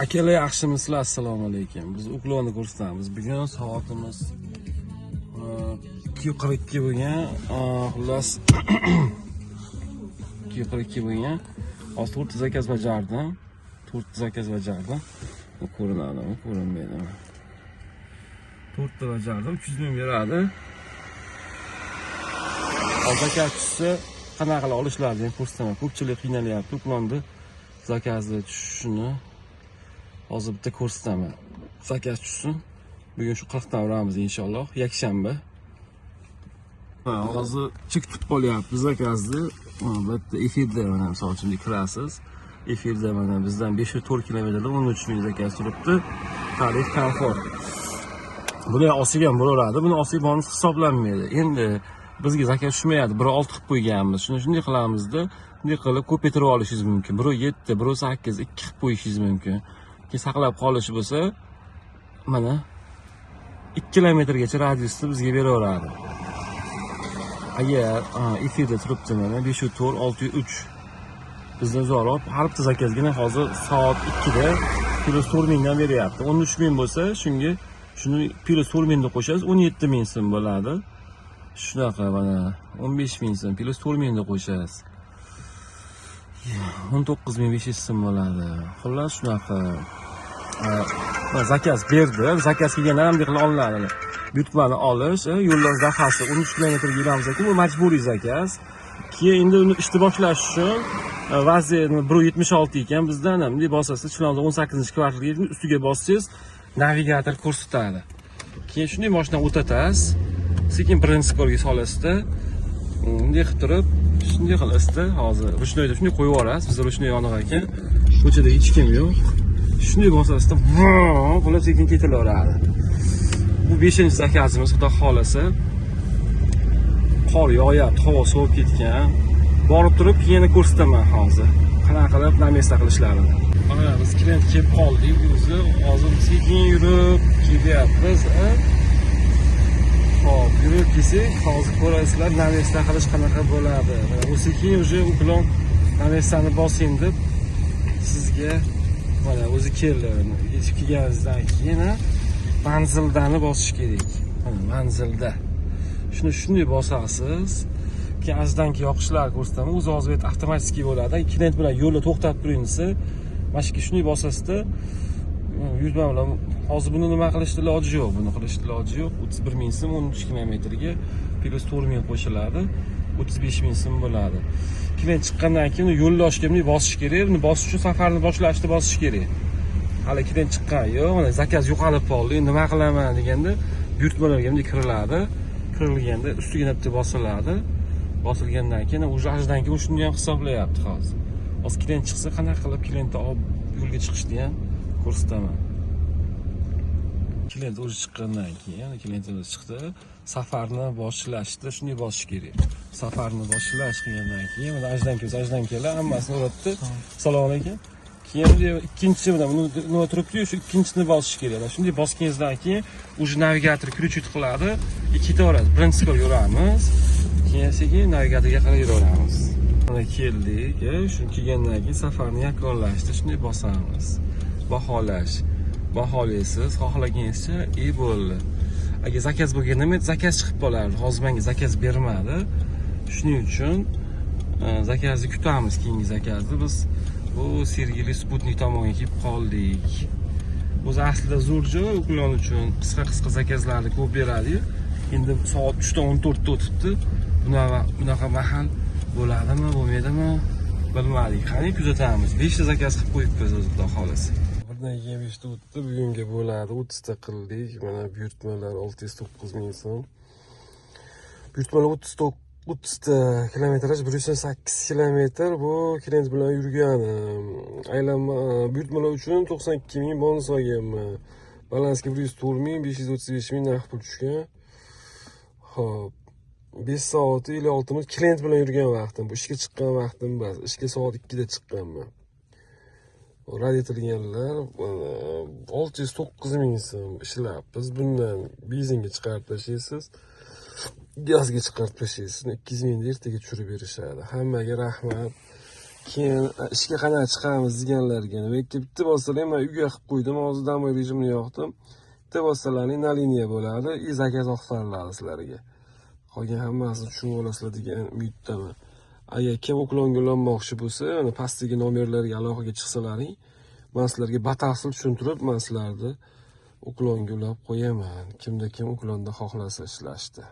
Akalar yaxshimisizlar? Assalomu alaykum. Biz uklonni ko'rsatamiz. Bugun soatimiz 2:42 bo'lgan. Xullas 2:42 bo'lgan. Hozir 4 zakaz bajardim. 4 zakaz bajardim. Bu ko'rinadimi, ko'rinmaydimi? 4 ta bajardim. 300 ming beradi. Hozir zakazchisi qanaqa qilib olishlarini ko'rsataman. Ko'pchilik qiynalyapti. Uklonni zakazni tushishini hozir bitta ko'rsataman. Zakaz tushsin. Bugun shu 40 dan uramiz inshaalloh. Yakshanba. Hozir chekitib qolyapti zakazni. Bitta efirda mana misol uchun kirasiz. Efirda mana bizdan 504 kilometrda 13 ming zakaz turibdi. Tarif komfort. Buni olsak ham bo'laveradi. Buni olsak bonus hisoblanmaydi. Endi bizga zakaz tushmayadi. 1.6 qilib qo'yganmiz. Shunday qilamizda, bunday qilib ko'paytirib olishingiz mumkin. 1.7, 1.8, 2 qilib qo'yishingiz mumkin. Keyin saqlab qolishi bo'lsa, mana 2 kilometrgacha radiusni bizga beraveradi. Agar efirda turibdi mana 504, 603 bizdan zo'roq har bitta zakazgina hozir soat 2da plus 4 mingdan beryapti. 13 ming bo'lsa, shuni plus 4 mingni qo'shasiz, 17 ming so'm bo'ladi. Shunaqa mana 15 ming so'm plus 4 mingni qo'shasiz. 19.500 so'm bo'ladi. Xullas shunaqa. Zakaz berdi. Zakaz kelganlar ham qilib olinadi. Buyurtmani olish, yo'llar zahasi 13 kilometrga yuramiz ekan, bu majburiy zakaz. Keyin endi uni ishni boshlash uchun vaziyatni 1.76 ekan, bizdan ham bunday bosasiz, Chilonzor 18-kvartalga ustiga bossangiz, navigator ko'rsatadi. Keyin shunday mashinadan o'tatasiz. Sekin birinchi skorga solasizda, bunday qilib turib, shunday qilasizda, hozir ruchnoyda shunday qo'yib yuborasiz. Bizda ruchnoy yoniq ekan. Ko'chada hech kim yo'q. Shunday bosasizda, qilib sekin ketilaveradi. Bu 5-zakazimiz, xudo xolasa. Qor yog'yapti, havo sovib ketgan. Borib turib, yana ko'rsataman hozir. Qanaqa qilib namesta qilishlarini. Mana biz klient kelib qoldik, o'zi hozir sekin yurib kelyapmiz. Hop, yurib kelsak, hozir ko'rasizlar, namesta qilish qanaqa bo'ladi. Mana bu sekin уже uklon namestani bosing deb sizga mana o'zi keldi. Yetib kelganingizdan keyin manzildani bosish kerak. Mana manzilda. Shuni shunday bosasiz. Keyin azdan keyin yoqishlar ko'rsataman. O'zi hozir avtomatik bo'ladi. Klient bilan yo'lda to'xtab turing desa, mana shu shunday bosasizda, yurtma bilan hozir buni nima qilishni iloji yo'q. Buni qilishni iloji yo'q. 31 ming so'm 13 kilometrga plus 4 ming qo'shiladi. 35 ming so'm bo'ladi. Klient chiqqandan keyin yo'ldoshga bunday bosish kerak. Buni bosish uchun safarni boshlashda bosish kerak. Hali klient chiqqan yo'q, mana zakaz yo'qolib qoldi. Endi nima qilaman deganda, buyurtmalarga bunday kiriladi. Kirilganda ustiga bitta bosiladi. Bosilgandan keyin ujajdan keyin shuni ham hisoblayapti hozir. Hozir klient chiqsa, qanaqa qilib klientni olib yo'lga chiqishni ham ko'rsataman. Klient o'zi chiqqandan keyin, klient o'zi chiqdi, safarni boshlashda shunday bosish kerak. Safarni boshlash qilgandan keyin mana ajdan kelar, hammasini uratdi. Assalomu alaykum. Keyin ikkinchi bilan nima turibdi, shu ikkinchisini bosish kerak. Shunday bosganingizdan keyin o'zi navigator ключит qiladi, ketaveradi. Birinchi skor yuramiz. Keyin sekin navigatorga qarab yuraveramiz. Mana keldik, shuni kelgandan keyin safarni yakunlashda shunday bosamiz. Baholash. Baholaysiz, xohlaganingizcha bo'ldi. Agar zakaz bo'lganda men zakaz chiqib qolardi. Hozir menga zakaz bermadi. Shuning uchun zakazni kutamiz, keyingi zakazni biz bu Sergeli Sputnik tomonga kelib qoldik. O'zi aslida zo'r joy uklon uchun qisqa zakazlarni ko'p beradi. Endi soat 3:14 da o'tibdi. Bunaqa mahal bo'ladimi, bo'lmaydimi bilmadik. Qani kuzatamiz. 5 ta zakaz qilib qo'yibmiz o'zi, xudo xolasa. Birdan keyin 5 ta o'tdi, bugunga bo'ladi. 30 ta qildik. Mana buyurtmalar 609 ming so'm. Buyurtmalar 30 ta kilometraj 108 kilometr bu klient bilan yurganim. Aylanma buyurtmalar uchun 92 ming bonus olganman. Balansga 104 ming, 535 ming naqd pul tushgan. Xo'p. 5 soat 56 minut klient bilan yurgan vaqtim. Bu ishga chiqqan vaqtim emas. Ishga soat 2 da chiqqanman. Radiatorlar 609 ming so'm ishlab. Biz bundan benzinga chiqarib tashlaysiz. Gazga chiqarib tashlaysiz. 200 mingni ertaga tushirib berishadi. Hammaga rahmat. keyin ishga qanday chiqamiz deganlarga nima bitta bo'lsalar men uyga qilib qo'ydim, hozir domay rejimni yoqdim. Bitta bo'lsalarning na liniya bo'ladi, и zakaz oqtariladi sizlarga. Qolgan hammasi tushunib olasizlar degan umiddaman. Agar kim uklonga ulanmoqchi bo'lsa, mana pastdagi nomerlarga aloqaga chiqsalaring, men sizlarga batafsil tushuntirib, men sizlarni uklonga ulab qo'yaman. Kimda kim uklonda xohlasa ishlashdi.